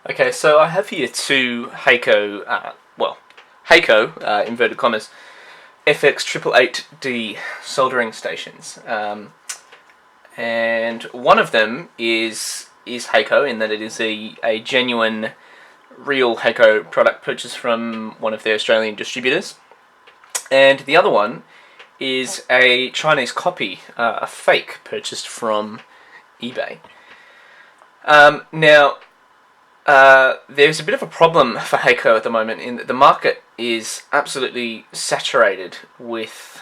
Okay, so I have here two Hakko, Hakko, inverted commas, FX-888D soldering stations. And one of them is Hakko, in that it is a genuine, real Hakko product purchased from one of their Australian distributors. And the other one is a Chinese copy, a fake, purchased from eBay. Now, there's a bit of a problem for Hakko at the moment in that the market is absolutely saturated with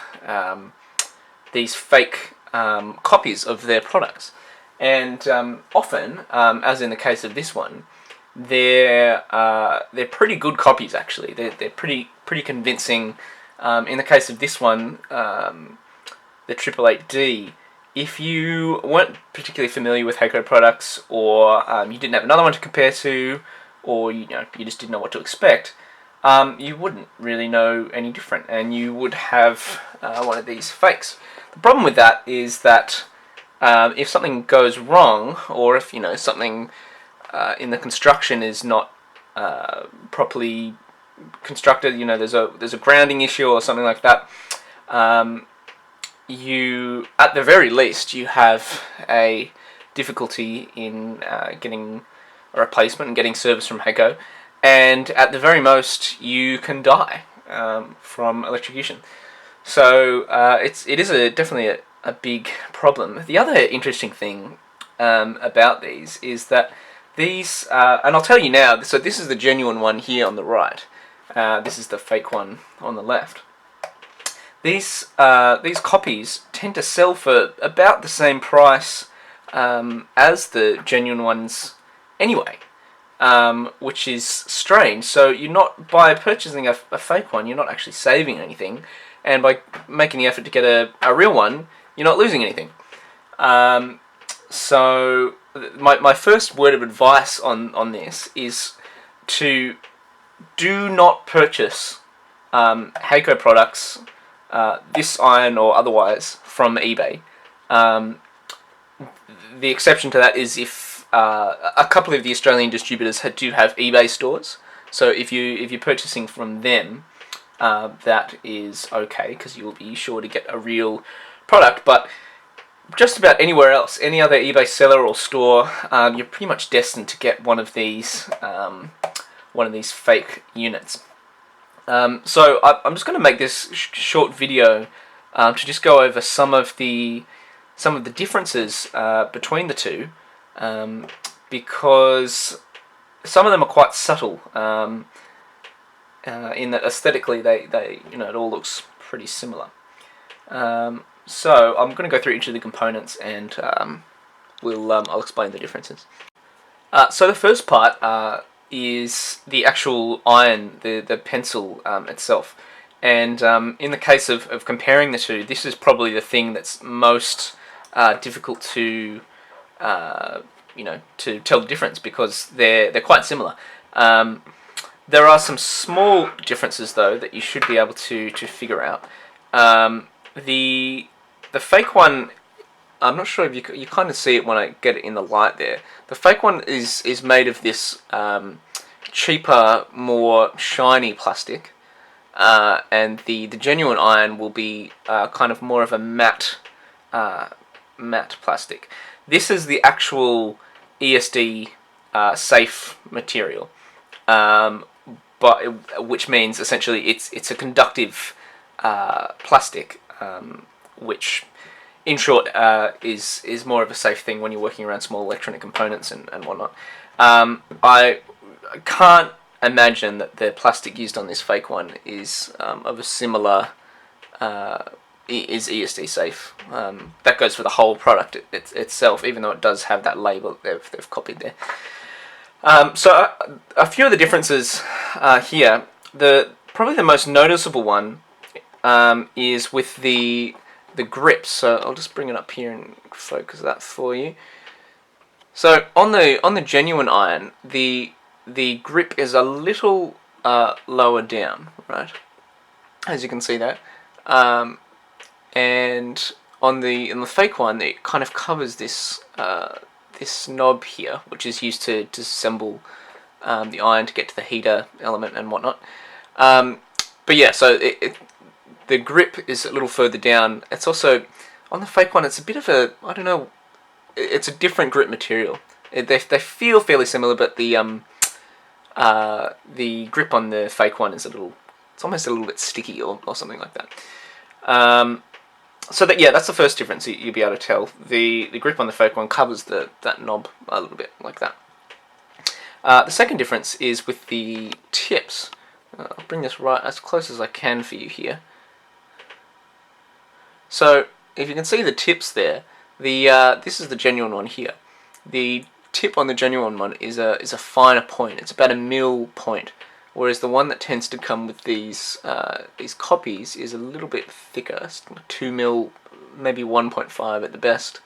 these fake copies of their products, and often, as in the case of this one, they're pretty good copies. Actually, they're pretty convincing. In the case of this one, the 888D. If you weren't particularly familiar with Hakko products, or you didn't have another one to compare to, or you just didn't know what to expect, you wouldn't really know any different, and you would have one of these fakes. The problem with that is that if something goes wrong, or if something in the construction is not properly constructed, there's a grounding issue or something like that. You, at the very least, you have a difficulty in getting a replacement and getting service from Hakko, and at the very most, you can die from electrocution. So it is definitely a big problem. The other interesting thing about these is that these, and I'll tell you now. So this is the genuine one here on the right. This is the fake one on the left. These copies tend to sell for about the same price as the genuine ones anyway, which is strange. So you're not, by purchasing a fake one, you're not actually saving anything, and by making the effort to get a real one, you're not losing anything. So my first word of advice on this is to do not purchase Hakko products, this iron or otherwise, from eBay. The exception to that is if a couple of the Australian distributors do have eBay stores. So if you're purchasing from them, that is okay, because you'll be sure to get a real product. But just about anywhere else, any other eBay seller or store, you're pretty much destined to get one of these fake units. So I'm just going to make this short video to just go over some of the differences between the two, because some of them are quite subtle, in that aesthetically they it all looks pretty similar. So I'm going to go through each of the components, and I'll explain the differences. So the first part is the actual iron, the pencil itself. And in the case of comparing the two, this is probably the thing that's most difficult to to tell the difference, because they're quite similar. There are some small differences though that you should be able to figure out. The fake one, I'm not sure if you kind of see it when I get it in the light there. The fake one is made of this cheaper, more shiny plastic, and the genuine iron will be kind of more of a matte plastic. This is the actual ESD safe material, which means essentially it's a conductive plastic, which in short is more of a safe thing when you're working around small electronic components and whatnot. I can't imagine that the plastic used on this fake one is of a similar is ESD safe. That goes for the whole product itself, even though it does have that label that they've copied there. So a few of the differences here. Probably the most noticeable one is with the grip. So I'll just bring it up here and focus that for you. So on the genuine iron, the grip is a little lower down, right? As you can see there. And on the fake one, it kind of covers this this knob here, which is used to disassemble the iron to get to the heater element and whatnot. But yeah, so the grip is a little further down. It's also, on the fake one, it's a bit of a, I don't know, it's a different grip material. They feel fairly similar, but the grip on the fake one is it's almost a little bit sticky or something like that. So that, yeah, that's the first difference you'll be able to tell. The grip on the fake one covers that knob a little bit like that. The second difference is with the tips. I'll bring this right as close as I can for you here. So if you can see the tips there, this is the genuine one here. The tip on the genuine one is a finer point. It's about 1 mil point, whereas the one that tends to come with these copies is a little bit thicker. It's 2 mil, maybe 1.5 at the best.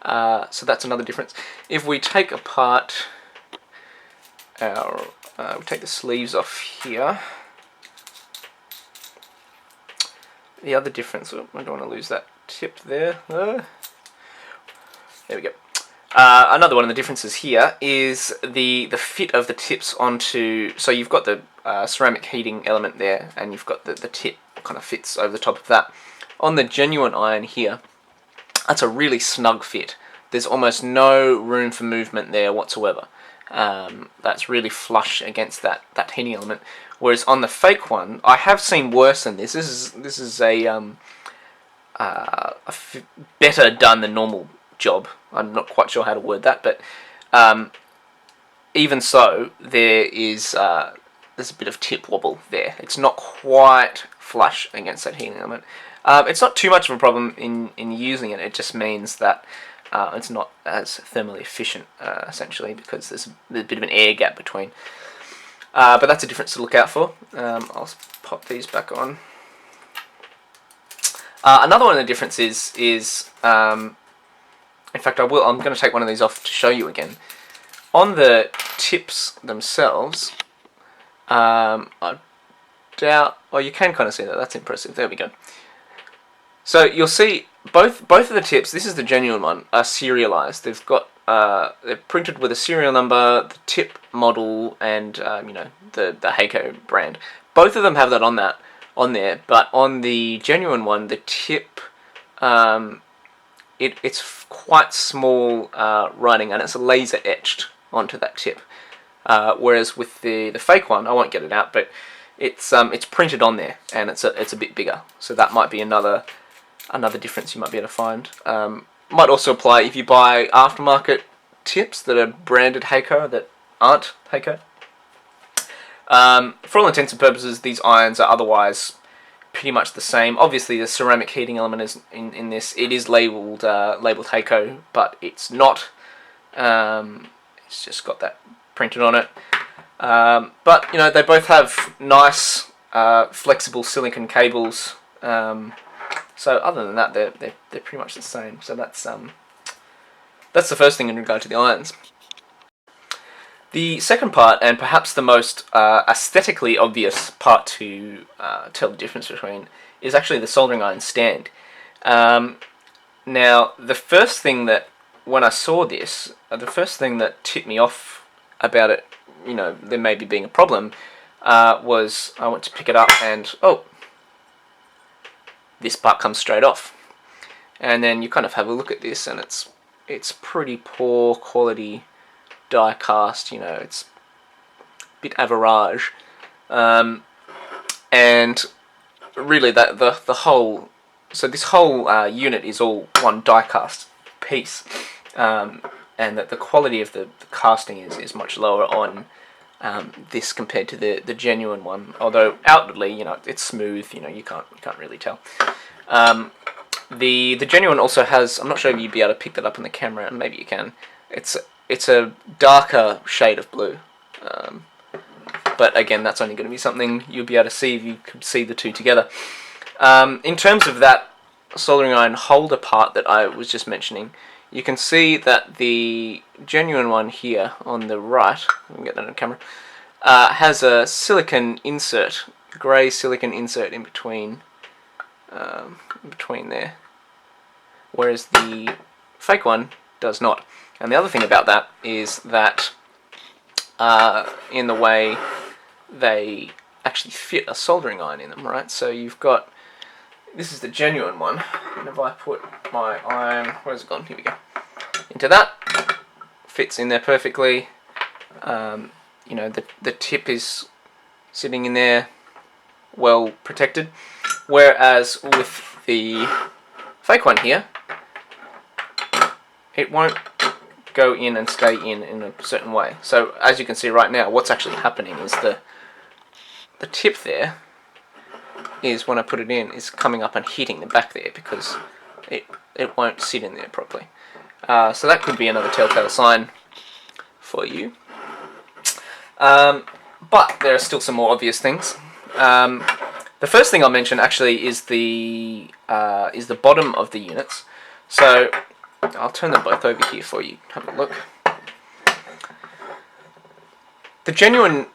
So that's another difference. If we take apart we take the sleeves off here. The other difference, I don't want to lose that tip there. There we go. Another one of the differences here is the fit of the tips onto, so you've got the ceramic heating element there, and you've got the tip kind of fits over the top of that. On the genuine iron here, that's a really snug fit. There's almost no room for movement there whatsoever. That's really flush against that heating element. Whereas on the fake one, I have seen worse than this. This is a better done than normal job. I'm not quite sure how to word that, but even so, there's a bit of tip wobble there. It's not quite flush against that heating element. It's not too much of a problem in using it. It just means that it's not as thermally efficient, essentially, because there's a bit of an air gap between. But that's a difference to look out for. I'll pop these back on. Another one of the differences is, in fact, I'm going to take one of these off to show you again. On the tips themselves, I doubt. Oh, you can kind of see that. That's impressive. There we go. So you'll see both of the tips. This is the genuine one. Are serialized. They've got they're printed with a serial number, the tip model, and the Hakko brand. Both of them have that on there. But on the genuine one, the tip it's quite small writing, and it's laser etched onto that tip. Whereas with the fake one, I won't get it out, but it's printed on there, and it's a bit bigger. So that might be another difference you might be able to find. Might also apply if you buy aftermarket tips that are branded Hakko that aren't Hakko. For all intents and purposes, these irons are otherwise pretty much the same. Obviously, the ceramic heating element is in this. It is labelled Hakko, but it's not. It's just got that printed on it. But they both have nice flexible silicon cables. So other than that, they're pretty much the same. So that's the first thing in regard to the irons. The second part, and perhaps the most aesthetically obvious part to tell the difference between, is actually the soldering iron stand. Now, the first thing that, when I saw this, the first thing that tipped me off about it, there maybe being a problem, was I went to pick it up and, oh, this part comes straight off. And then you kind of have a look at this, and it's pretty poor quality die cast. It's a bit average, and really that the whole, so this whole unit is all one die cast piece, and that the quality of the casting is much lower on this compared to the genuine one. Although outwardly, it's smooth. You can't really tell. The genuine also has, I'm not sure if you'd be able to pick that up on the camera, and maybe you can. It's a darker shade of blue. But again, that's only going to be something you'll be able to see if you could see the two together. In terms of that soldering iron holder part that I was just mentioning, you can see that the genuine one here on the right, we can get that on camera, has a silicon insert, grey silicon insert in between there, whereas the fake one does not. And the other thing about that is that in the way they actually fit a soldering iron in them, right? So you've got, this is the genuine one, and if I put my iron, where's it gone? Here we go. Into that, fits in there perfectly. You know, the tip is sitting in there, well protected. Whereas with the fake one here, it won't go in and stay in a certain way. So as you can see right now, what's actually happening is the tip there is, when I put it in, is coming up and hitting the back there because it won't sit in there properly. So that could be another telltale sign for you. But there are still some more obvious things. The first thing I'll mention actually is the bottom of the units. So I'll turn them both over here for you. Have a look. The genuine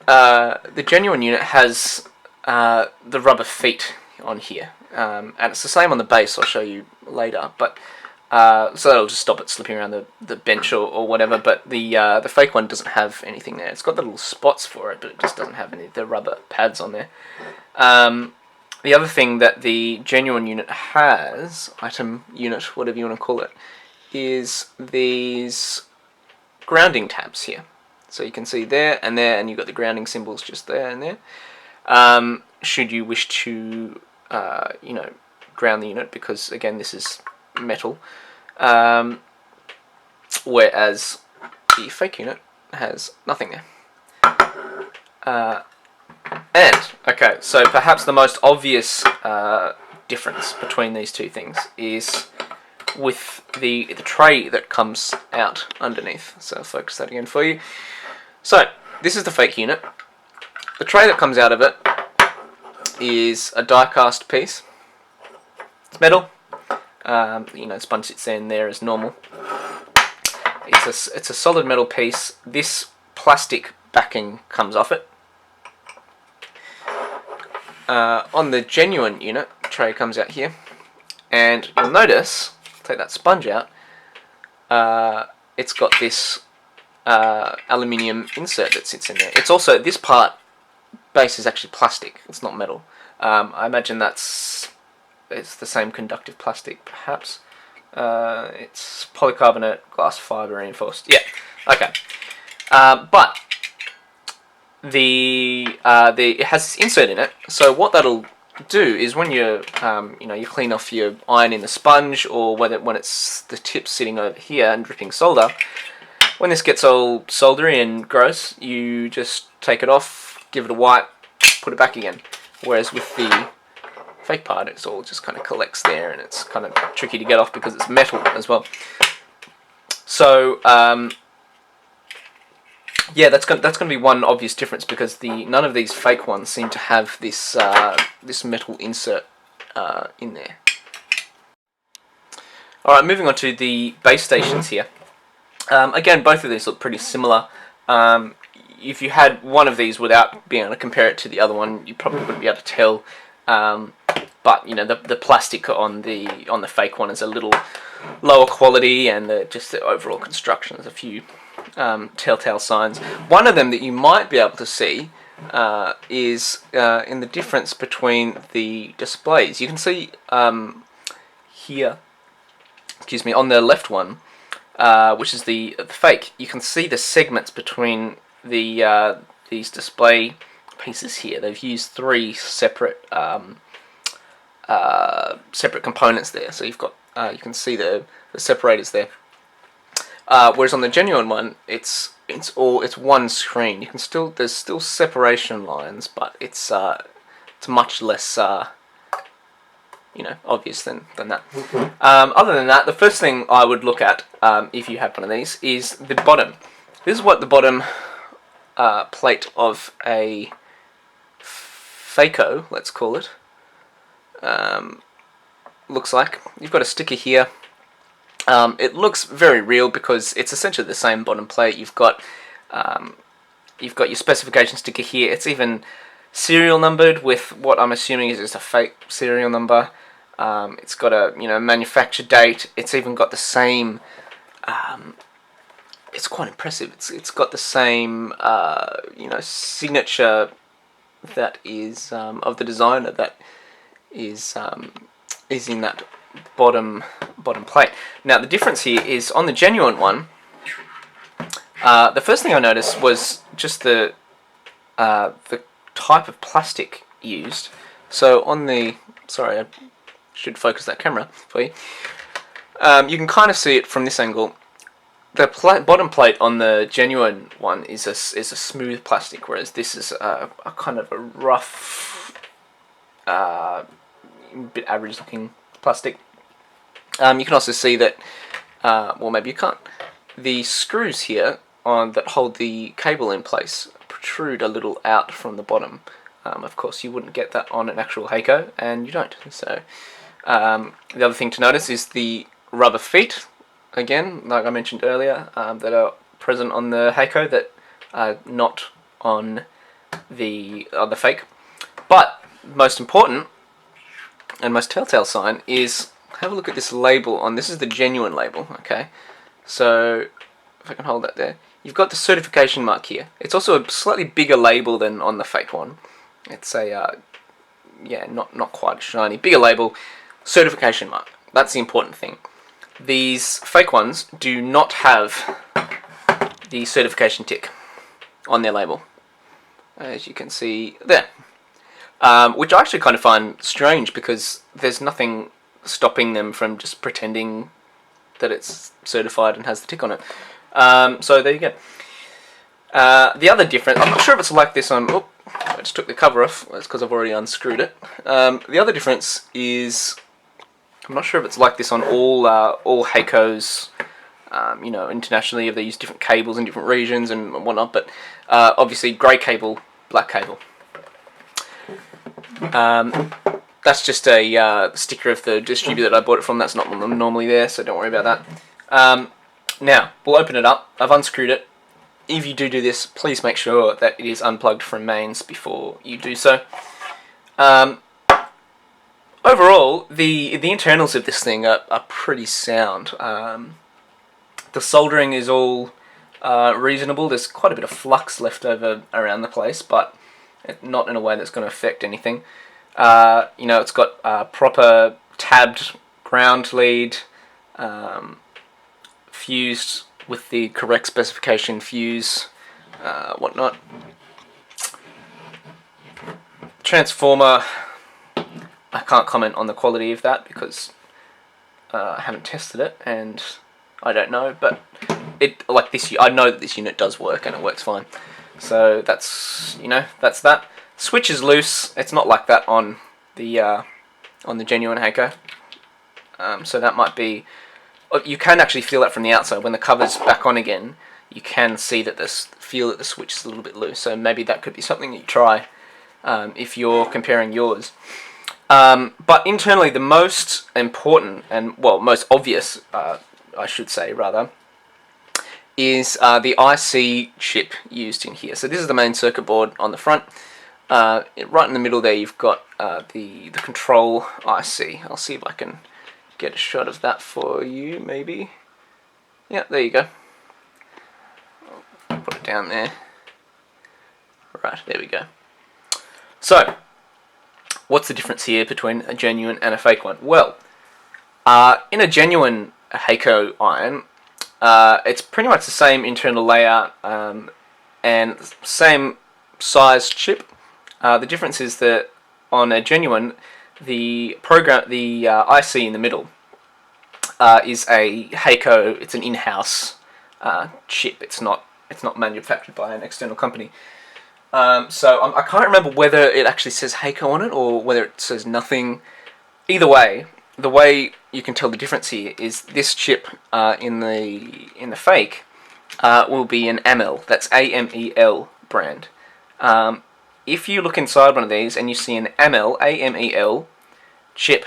unit has the rubber feet on here, and it's the same on the base. I'll show you later, but so that'll just stop it slipping around the bench or whatever. But the fake one doesn't have anything there. It's got the little spots for it, but it just doesn't have any of the rubber pads on there. The other thing that the genuine unit has, item unit, whatever you want to call it, is these grounding tabs here. So you can see there, and you've got the grounding symbols just there and there. Should you wish to, you know, ground the unit, because again this is metal, whereas the fake unit has nothing there. And okay, so perhaps the most obvious difference between these two things is with the tray that comes out underneath. So I'll focus that again for you. So this is the fake unit. The tray that comes out of it is a die-cast piece. It's metal. You know, sponge sits in there as normal. It's a solid metal piece. This plastic backing comes off it. On the genuine unit, tray comes out here, and you'll notice, take that sponge out, it's got this aluminium insert that sits in there. It's also, this part base is actually plastic, it's not metal. I imagine it's the same conductive plastic, perhaps. It's polycarbonate, glass fibre reinforced. Yeah, okay. But it has this insert in it, so what that'll do is when you you clean off your iron in the sponge, or when it's the tip sitting over here and dripping solder, when this gets all soldery and gross, you just take it off, give it a wipe, put it back again. Whereas with the fake part, it's all just kind of collects there, and it's kind of tricky to get off because it's metal as well. So yeah, that's going to be one obvious difference, because none of these fake ones seem to have this this metal insert in there. All right, moving on to the base stations here. Again, both of these look pretty similar. If you had one of these without being able to compare it to the other one, you probably wouldn't be able to tell. But you know, the plastic on the fake one is a little lower quality, and just the overall construction, there's a few telltale signs. One of them that you might be able to see is in the difference between the displays. You can see here, excuse me, on the left one, which is the fake, you can see the segments between these display pieces here. They've used three separate separate components there, so you've got you can see the separators there. Whereas on the genuine one, it's one screen. You can there's still separation lines, but it's much less you know, obvious than that. Other than that, the first thing I would look at if you have one of these is the bottom. This is what the bottom plate of a Phaco, let's call it, looks like. You've got a sticker here. It looks very real because it's essentially the same bottom plate. You've got your specification sticker here. It's even serial numbered with what I'm assuming is just a fake serial number. It's got a manufacture date. It's even got the same it's quite impressive. It's got the same signature that is of the designer that is in that bottom plate. Now the difference here is on the genuine one. The first thing I noticed was just the type of plastic used. So on the, sorry, I should focus that camera for you. You can kind of see it from this angle. The bottom plate on the genuine one is a smooth plastic, whereas this is a kind of a rough, bit average looking plastic. You can also see that, well, maybe you can't. The screws here that hold the cable in place protrude a little out from the bottom. Of course, you wouldn't get that on an actual Hakko, and you don't. So the other thing to notice is the rubber feet. Again, like I mentioned earlier, that are present on the Hakko that are not on the fake. But most important and most telltale sign is, have a look at this label on, this is the genuine label, okay? So if I can hold that there, you've got the certification mark here. It's also a slightly bigger label than on the fake one. It's a not quite shiny, bigger label, certification mark. That's the important thing. These fake ones do not have the certification tick on their label, as you can see there, which I actually kind of find strange, because there's nothing stopping them from just pretending that it's certified and has the tick on it. So there you go. The other difference, I'm not sure if it's like this on, I just took the cover off, that's because I've already unscrewed it. The other difference is, I'm not sure if it's like this on all Hakkos, internationally, if they use different cables in different regions and whatnot, but obviously grey cable, black cable. That's just a sticker of the distributor that I bought it from. That's not normally there, so don't worry about that. Now, we'll open it up. I've unscrewed it. If you do this, please make sure that it is unplugged from mains before you do so. Overall, the internals of this thing are pretty sound. The soldering is all reasonable. There's quite a bit of flux left over around the place, but not in a way that's going to affect anything. It's got proper tabbed ground lead, fused with the correct specification fuse, whatnot. Transformer, I can't comment on the quality of that because I haven't tested it and I don't know, but I know that this unit does work and it works fine. So that's that. Switch is loose. It's not like that on the genuine Hakko. So that might be. You can actually feel that from the outside when the cover's back on again. You can see that feel that the switch is a little bit loose. So maybe that could be something that you try if you're comparing yours. But internally, the most important and most obvious, I should say rather, is the IC chip used in here. So this is the main circuit board on the front. Right in the middle there, you've got the control IC. I'll see if I can get a shot of that for you, maybe. Yeah, there you go. I'll put it down there. Right, there we go. So, what's the difference here between a genuine and a fake one? Well, in a genuine Hakko iron, it's pretty much the same internal layout and same size chip. The difference is that on a genuine, the IC in the middle is a Hakko. It's an in-house chip. It's not manufactured by an external company. So I can't remember whether it actually says Hakko on it or whether it says nothing. Either way, the way you can tell the difference here is this chip in the fake will be an AMEL. That's AMEL brand. If you look inside one of these and you see an AMEL chip,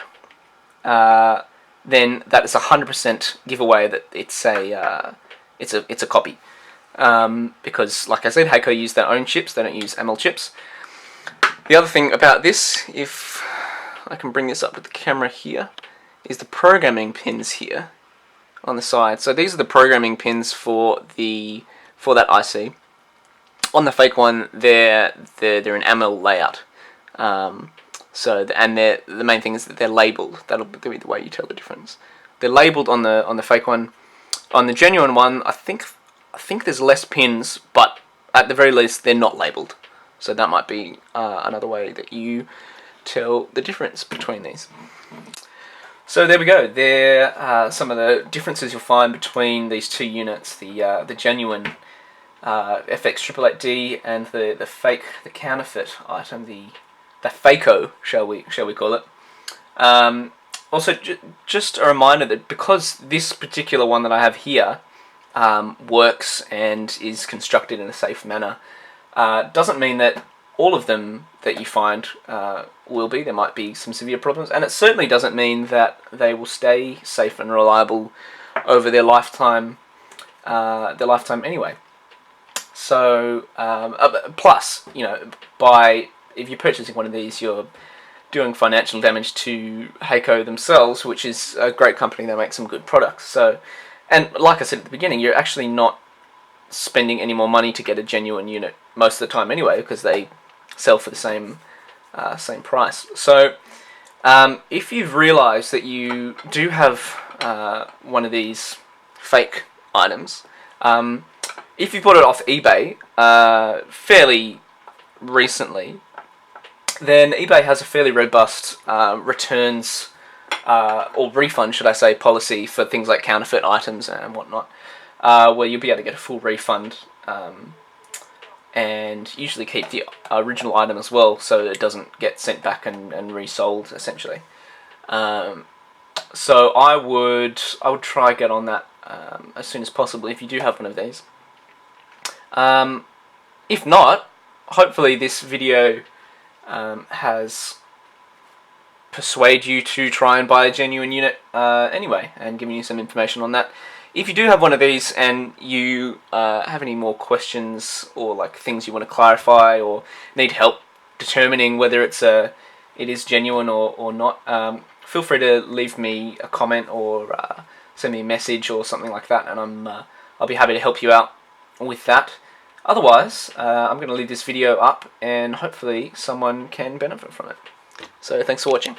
then that is 100% giveaway that it's a copy. Because, like I said, Hakko use their own chips. They don't use AMEL chips. The other thing about this, if I can bring this up with the camera here, is the programming pins here on the side. So these are the programming pins for that IC. On the fake one, they're an AML layout. And the main thing is that they're labelled. That'll be the way you tell the difference. They're labelled on the fake one. On the genuine one, I think there's less pins, but at the very least they're not labelled. So that might be another way that you tell the difference between these. So there we go. There are some of the differences you'll find between these two units: the genuine FX-888D and the fake, the counterfeit item, the FAKO, shall we call it. Also, just a reminder that because this particular one that I have here works and is constructed in a safe manner, doesn't mean that all of them that you find will be. There might be some severe problems, and it certainly doesn't mean that they will stay safe and reliable over their lifetime anyway. So, plus, if you're purchasing one of these, you're doing financial damage to Hakko themselves, which is a great company. They make some good products. So, and like I said at the beginning, you're actually not spending any more money to get a genuine unit most of the time anyway, because they sell for the same price. So, if you've realised that you do have one of these fake items, if you bought it off eBay fairly recently, then eBay has a fairly robust returns or refund, should I say, policy for things like counterfeit items and whatnot, where you'll be able to get a full refund and usually keep the original item as well, so it doesn't get sent back and resold essentially. So I would try get on that as soon as possible if you do have one of these. If not, hopefully this video has persuaded you to try and buy a genuine unit anyway, and giving you some information on that. If you do have one of these and you have any more questions or like things you want to clarify or need help determining whether it is genuine or not, feel free to leave me a comment or send me a message or something like that, and I'll be happy to help you out with that. Otherwise, I'm going to leave this video up and hopefully someone can benefit from it. So thanks for watching.